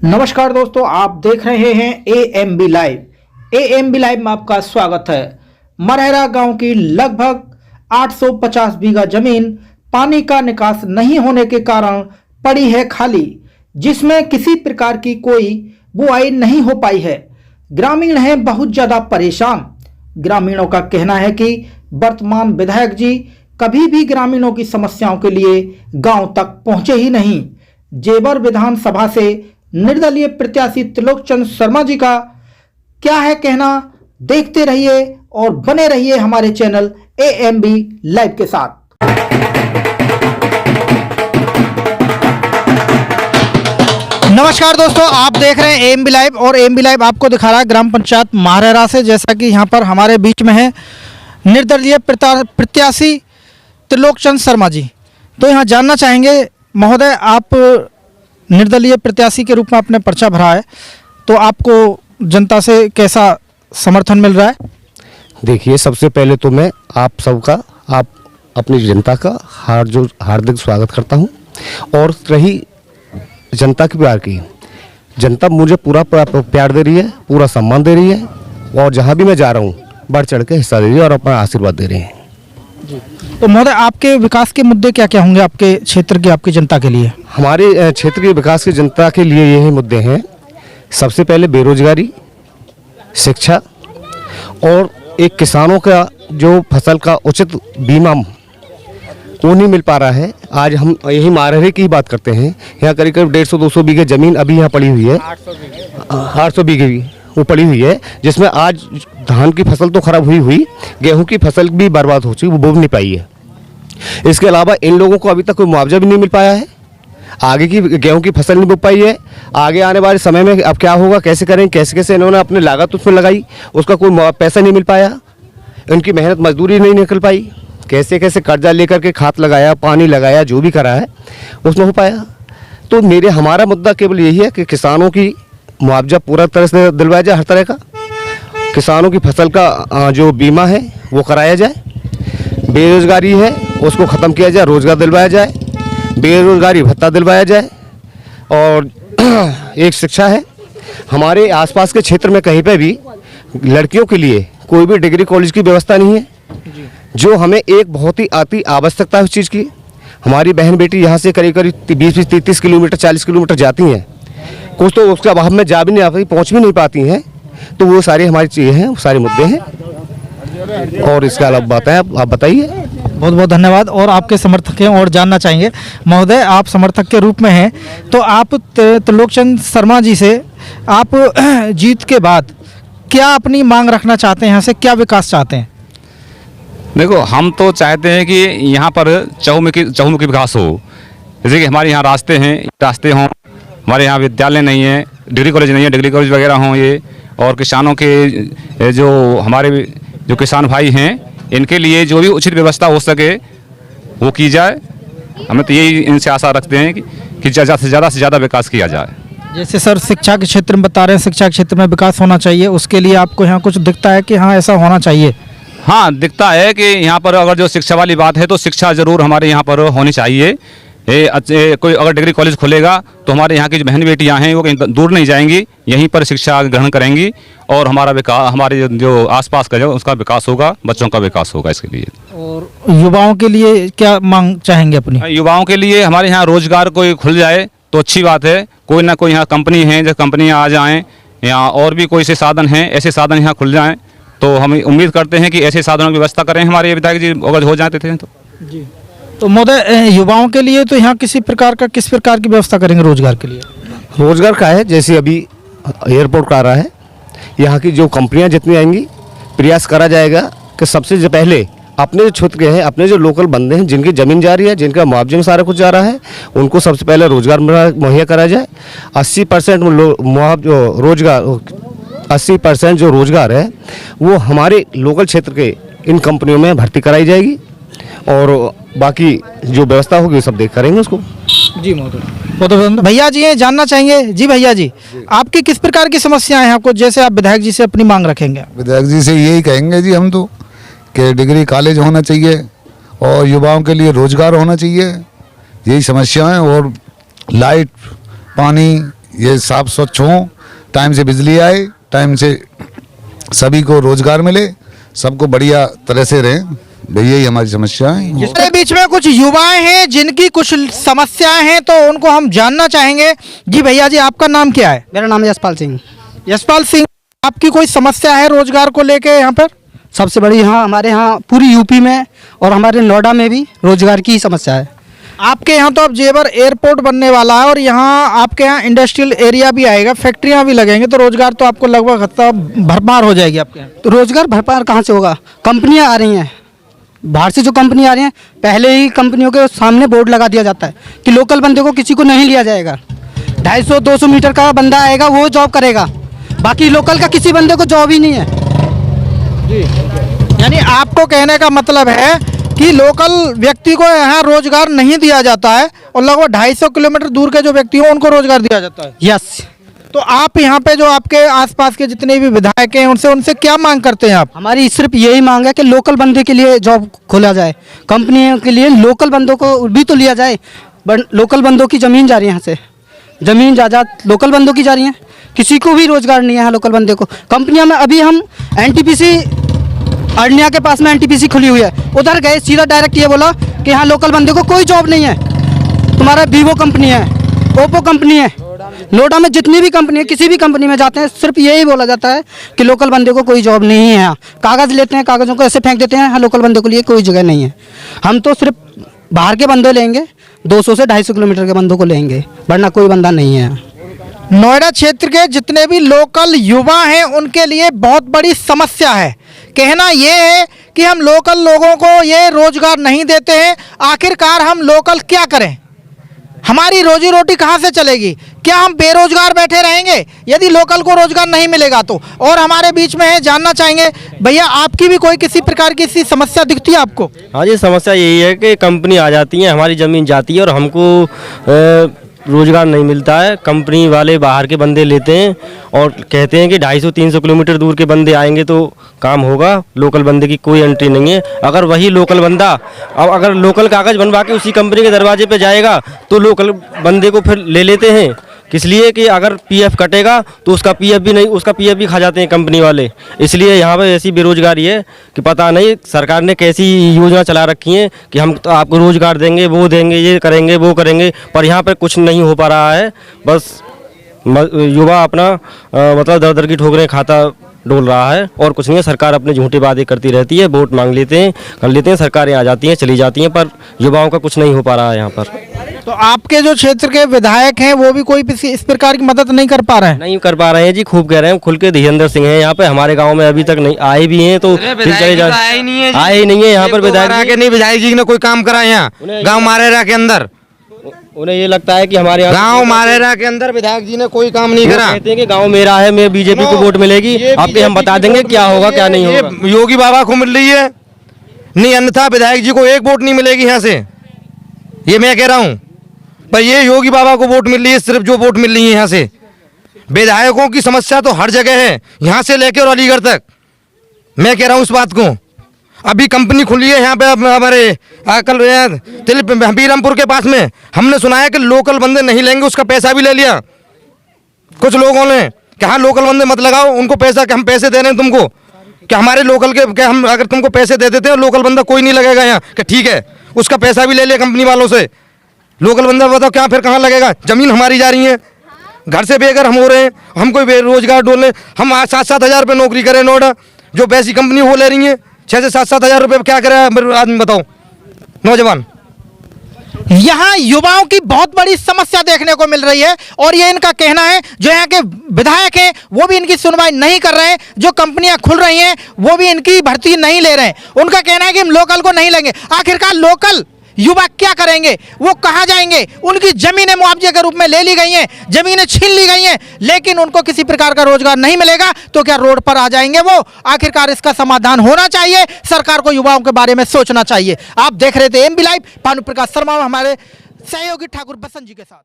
नमस्कार दोस्तों, आप देख रहे हैं AMB लाइव। AMB लाइव में आपका स्वागत है। मरहरा गांव की लगभग 850 बीघा जमीन पानी का निकास नहीं होने के कारण पड़ी है खाली, जिसमें किसी प्रकार की कोई बुआई नहीं हो पाई है। ग्रामीण हैं बहुत ज्यादा परेशान। ग्रामीणों का कहना है कि वर्तमान विधायक जी कभी भी ग्रामीणों की समस्याओं के लिए गांव तक पहुंचे ही नहीं। जेवर विधानसभा से निर्दलीय प्रत्याशी त्रिलोकचंद शर्मा जी का क्या है कहना, देखते रहिए और बने रहिए हमारे चैनल AMB लाइव के साथ। नमस्कार दोस्तों, आप देख रहे हैं AMB लाइव और AMB लाइव आपको दिखा रहा है ग्राम पंचायत मरहरा से। जैसा कि यहाँ पर हमारे बीच में है निर्दलीय प्रत्याशी त्रिलोकचंद शर्मा जी। तो यहाँ जानना चाहेंगे महोदय, आप निर्दलीय प्रत्याशी के रूप में आपने पर्चा भरा है, तो आपको जनता से कैसा समर्थन मिल रहा है? देखिए, सबसे पहले तो मैं आप सबका, आप अपनी जनता का हार्दिक स्वागत करता हूं। और रही जनता की प्यार की, जनता मुझे पूरा प्यार दे रही है, पूरा सम्मान दे रही है और जहां भी मैं जा रहा हूं बढ़ चढ़ के हिस्सा दे रही है और अपना आशीर्वाद दे रहे हैं जी। तो महोदय, आपके विकास के मुद्दे क्या क्या होंगे आपके क्षेत्र के, आपकी जनता के लिए? हमारे क्षेत्र के विकास की जनता के लिए यही मुद्दे हैं। सबसे पहले बेरोजगारी, शिक्षा और एक किसानों का जो फसल का उचित बीमा वो नहीं मिल पा रहा है। आज हम यही मरहरे की बात करते हैं। यहाँ करीब करीब 150-200 बीघे ज़मीन अभी यहाँ पड़ी हुई है, 800 बीघे भी वो पड़ी हुई है, जिसमें आज धान की फसल तो खराब हुई, गेहूं की फसल भी बर्बाद हो चुकी, वो बोल नहीं पाई है। इसके अलावा इन लोगों को अभी तक कोई मुआवजा भी नहीं मिल पाया है। आगे की गेहूं की फसल नहीं बो पाई है। आगे आने वाले समय में अब क्या होगा, कैसे करेंगे, कैसे कैसे इन्होंने अपनी लागत उसमें लगाई, उसका कोई पैसा नहीं मिल पाया। इनकी मेहनत मजदूरी नहीं निकल पाई। कैसे कैसे कर्जा लेकर के खाद लगाया, पानी लगाया, जो भी करा है उसमें हो पाया। तो हमारा मुद्दा केवल यही है कि किसानों की मुआवजा पूरा तरह से दिलवाया जाए, हर तरह का। किसानों की फसल का जो बीमा है वो कराया जाए। बेरोजगारी है उसको ख़त्म किया जाए, रोज़गार दिलवाया जाए, बेरोजगारी भत्ता दिलवाया जाए। और एक शिक्षा है, हमारे आसपास के क्षेत्र में कहीं पे भी लड़कियों के लिए कोई भी डिग्री कॉलेज की व्यवस्था नहीं है, जो हमें एक बहुत ही अति आवश्यकता है उस चीज़ की। हमारी बहन बेटी यहाँ से करीब करीब 20-30 किलोमीटर 40 किलोमीटर जाती हैं, कुछ तो उसके अभाव में जा भी नहीं आती, पहुँच भी नहीं पाती हैं। तो वो सारी हमारी चीज़ें हैं, वो सारे मुद्दे हैं। और इसके अलावा बातें आप बताइए। बहुत बहुत धन्यवाद। और आपके समर्थक हैं और जानना चाहेंगे महोदय, आप समर्थक के रूप में हैं, तो आप त्रिलोकचंद शर्मा जी से आप जीत के बाद क्या अपनी मांग रखना चाहते हैं, यहाँ से क्या विकास चाहते हैं? देखो, हम तो चाहते हैं कि यहाँ पर चहुमुखी विकास हो। जैसे कि हमारे यहाँ रास्ते हों, हमारे यहाँ विद्यालय नहीं है, डिग्री कॉलेज नहीं है, डिग्री कॉलेज वगैरह हों ये। और किसानों के जो हमारे जो किसान भाई हैं, इनके लिए जो भी उचित व्यवस्था हो सके वो की जाए। हमें तो यही इनसे आशा रखते हैं कि ज़्यादा से ज़्यादा विकास किया जाए। जैसे सर शिक्षा के क्षेत्र में बता रहे हैं, शिक्षा के क्षेत्र में विकास होना चाहिए, उसके लिए आपको यहाँ कुछ दिखता है कि हाँ ऐसा होना चाहिए? हाँ, दिखता है कि यहाँ पर अगर जो शिक्षा वाली बात है तो शिक्षा ज़रूर हमारे यहाँ पर होनी चाहिए। कोई अगर डिग्री कॉलेज खुलेगा तो हमारे यहाँ की जो बहन बेटियाँ हैं वो कहीं दूर नहीं जाएंगी, यहीं पर शिक्षा ग्रहण करेंगी और हमारा विकास, हमारे जो आसपास का जो उसका विकास होगा, बच्चों का विकास होगा। इसके लिए और युवाओं के लिए क्या मांग चाहेंगे अपनी? युवाओं के लिए हमारे यहाँ रोजगार कोई खुल जाए तो अच्छी बात है। कोई ना कोई यहाँ कंपनी है, जो कंपनियाँ आ जाएँ, यहाँ और भी कोई से साधन हैं, ऐसे साधन यहाँ खुल जाएँ तो हम उम्मीद करते हैं कि ऐसे साधनों की व्यवस्था करें हमारे विधायक जी, अगर हो जाते थे तो जी। तो महोदय, युवाओं के लिए तो यहाँ किस प्रकार की व्यवस्था करेंगे रोजगार के लिए? रोजगार का है, जैसे अभी एयरपोर्ट का आ रहा है, यहाँ की जो कंपनियाँ जितनी आएंगी, प्रयास करा जाएगा कि सबसे पहले अपने जो क्षेत्र के हैं, अपने जो लोकल बंदे हैं, जिनकी ज़मीन जा रही है, जिनका मुआवजे में सारा कुछ जा रहा है, उनको सबसे पहले रोजगार मुहैया करा जाए। 80% रोजगार 80% जो रोजगार है वो हमारे लोकल क्षेत्र के इन कंपनियों में भर्ती कराई जाएगी और बाकी जो व्यवस्था होगी सब देख करेंगे उसको। जी महोदय। भैया जी हैं, जानना चाहेंगे। जी भैया जी, आपकी किस प्रकार की समस्याएं हैं आपको, जैसे आप विधायक जी से अपनी मांग रखेंगे? विधायक जी से यही कहेंगे जी हम तो, कि डिग्री कॉलेज होना चाहिए और युवाओं के लिए रोजगार होना चाहिए, यही समस्याएं। और लाइट, पानी, ये साफ स्वच्छ हो, टाइम से बिजली आए, टाइम से सभी को रोजगार मिले, सबको बढ़िया तरह से रहें, भैया यही हमारी समस्या है। हमारे बीच में कुछ युवाएं हैं जिनकी कुछ समस्याएं हैं, तो उनको हम जानना चाहेंगे। जी भैया जी, आपका नाम क्या है? मेरा नाम है यशपाल सिंह। यशपाल सिंह, आपकी कोई समस्या है रोजगार को लेके यहाँ पर? सबसे बड़ी यहाँ हमारे यहाँ पूरी यूपी में और हमारे नोएडा में भी रोजगार की समस्या है। आपके यहाँ तो अब जेवर एयरपोर्ट बनने वाला है और यहाँ आपके यहाँ इंडस्ट्रियल एरिया भी आएगा, फैक्ट्रियाँ भी लगेंगे, तो रोजगार तो आपको लगभग भरमार हो जाएगी आपके यहाँ। तो रोजगार भरपार कहाँ से होगा? कंपनियाँ आ रही हैं, बाहर से जो कंपनी आ रही हैं, पहले ही कंपनियों के सामने बोर्ड लगा दिया जाता है कि लोकल बंदे को किसी को नहीं लिया जाएगा। 250-200 मीटर का बंदा आएगा वो जॉब करेगा, बाकी लोकल का किसी बंदे को जॉब ही नहीं है। यानी आपको कहने का मतलब है कि लोकल व्यक्ति को यहाँ रोजगार नहीं दिया जाता है और लगभग 250 किलोमीटर दूर के जो व्यक्ति हो उनको रोजगार दिया जाता है। यस। तो आप यहाँ पे जो आपके आसपास के जितने भी विधायक हैं उनसे क्या मांग करते हैं आप? हमारी सिर्फ यही मांग है कि लोकल बंदे के लिए जॉब खोला जाए, कंपनियों के लिए लोकल बंदों को भी तो लिया जाए। लोकल बंदों की ज़मीन जा रही है यहाँ से, ज़मीन जायदाद लोकल बंदों की जा रही है, किसी को भी रोजगार नहीं है यहाँ लोकल बंदे को। कंपनियों में अभी हम एनटीपीसी अरनिया के पास में एनटीपीसी खुली हुई है, उधर गए, सीधा डायरेक्ट ये बोला कि यहाँ लोकल बंदे को कोई जॉब नहीं है, तुम्हारा वीवो कंपनी है, ओप्पो कंपनी है, नोएडा में जितनी भी कंपनी है, किसी भी कंपनी में जाते हैं सिर्फ यही बोला जाता है कि लोकल बंदे को कोई जॉब नहीं है यहाँ। कागज़ लेते हैं, कागज़ों को ऐसे फेंक देते हैं, यहाँ लोकल बंदे को लिए कोई जगह नहीं है। हम तो सिर्फ बाहर के बंदे लेंगे, 200 से 250 किलोमीटर के बंदों को लेंगे, वरना कोई बंदा नहीं है। नोएडा क्षेत्र के जितने भी लोकल युवा हैं उनके लिए बहुत बड़ी समस्या है। कहना ये है कि हम लोकल लोगों को ये रोजगार नहीं देते हैं, आखिरकार हम लोकल क्या करें? हमारी रोजी रोटी कहाँ से चलेगी? क्या हम बेरोजगार बैठे रहेंगे यदि लोकल को रोजगार नहीं मिलेगा तो? और हमारे बीच में है, जानना चाहेंगे भैया, आपकी भी कोई किसी प्रकार की ऐसी समस्या दिखती है आपको? हाँ जी, समस्या यही है कि कंपनी आ जाती है, हमारी ज़मीन जाती है और हमको रोज़गार नहीं मिलता है। कंपनी वाले बाहर के बंदे लेते हैं और कहते हैं कि 250-300 किलोमीटर दूर के बंदे आएंगे तो काम होगा, लोकल बंदे की कोई एंट्री नहीं है। अगर वही लोकल बंदा अब अगर लोकल कागज़ बनवा के उसी कंपनी के दरवाजे पे जाएगा तो लोकल बंदे को फिर ले लेते हैं, इसलिए कि अगर पीएफ कटेगा तो उसका पीएफ भी नहीं, उसका पीएफ भी खा जाते हैं कंपनी वाले। इसलिए यहाँ पर ऐसी बेरोजगारी है कि पता नहीं सरकार ने कैसी योजना चला रखी है कि हम तो आपको रोजगार देंगे, वो देंगे, ये करेंगे, वो करेंगे, पर यहाँ पर कुछ नहीं हो पा रहा है। बस युवा अपना मतलब दर दर की ठोकरें खाता डोल रहा है और कुछ नहीं है। सरकार अपने झूठे वादे करती रहती है, वोट मांग लेते हैं, कर लेते हैं, सरकारें आ जाती हैं, चली जाती हैं, पर युवाओं का कुछ नहीं हो पा रहा है यहाँ पर। तो आपके जो क्षेत्र के विधायक हैं वो भी कोई इस प्रकार की मदद नहीं कर पा रहे हैं? नहीं कर पा रहे हैं जी, खूब कह रहे हैं, खुल के धीरेन्द्र सिंह हैं यहाँ पे, हमारे गांव में अभी तक नहीं आए भी हैं, तो फिर चले जाए, आए ही नहीं है यहाँ पर विधायक जी ने कोई काम करा यहाँ गाँव मारेरा के अंदर। उन्हें ये लगता है कि हमारे यहाँ गाँव मारेरा के अंदर विधायक जी ने कोई काम नहीं करा। कहते हैं कि गाँव मेरा है, मैं बीजेपी को वोट मिलेगी, आपके हम बता देंगे क्या होगा क्या नहीं होगा। योगी बाबा को मिल रही है नहीं, अन्यथा विधायक जी को एक वोट नहीं मिलेगी यहाँ से, ये मैं कह रहा हूँ। पर ये योगी बाबा को वोट मिल रही है, सिर्फ जो वोट मिल रही है यहाँ से। विधायकों की समस्या तो हर जगह है, यहाँ से लेकर और अलीगढ़ तक। मैं कह रहा हूँ इस बात को। अभी कंपनी खुली है यहाँ पे हमारे कल बीरमपुर के पास में, हमने सुना है कि लोकल बंदे नहीं लेंगे, उसका पैसा भी ले लिया कुछ लोगों ने कि हाँ लोकल बंदे मत लगाओ, उनको पैसा, कि हम पैसे दे रहे हैं तुमको, कि हमारे लोकल के, कि हम अगर तुमको पैसे दे देते हैं लोकल बंदा कोई नहीं लगेगा यहाँ, कि ठीक है, उसका पैसा भी ले लिया कंपनी वालों से। लोकल बंदा बताओ क्या फिर कहाँ लगेगा? ज़मीन हमारी जा रही है, घर से बेघर हम हो रहे हैं, हम कोई बेरोजगार डोलने, हम 7-7 हज़ार रुपये नौकरी करें नोएडा, जो वैसी कंपनी वो ले रही है 6 से 7-7 हज़ार रुपये, क्या करे आदमी बताओ, नौजवान। यहाँ युवाओं की बहुत बड़ी समस्या देखने को मिल रही है और ये इनका कहना है। जो यहाँ के विधायक हैं वो भी इनकी सुनवाई नहीं कर रहे हैं, जो कंपनियां खुल रही हैं वो भी इनकी भर्ती नहीं ले रहे हैं। उनका कहना है कि हम लोकल को नहीं लेंगे। आखिरकार लोकल युवा क्या करेंगे? वो कहाँ जाएंगे? उनकी जमीनें मुआवजे के रूप में ले ली गई हैं, जमीनें छीन ली गई हैं, लेकिन उनको किसी प्रकार का रोजगार नहीं मिलेगा तो क्या रोड पर आ जाएंगे वो? आखिरकार इसका समाधान होना चाहिए, सरकार को युवाओं के बारे में सोचना चाहिए। आप देख रहे थे एमबी लाइव, भानु प्रकाश शर्मा हमारे सहयोगी ठाकुर बसंत जी के साथ।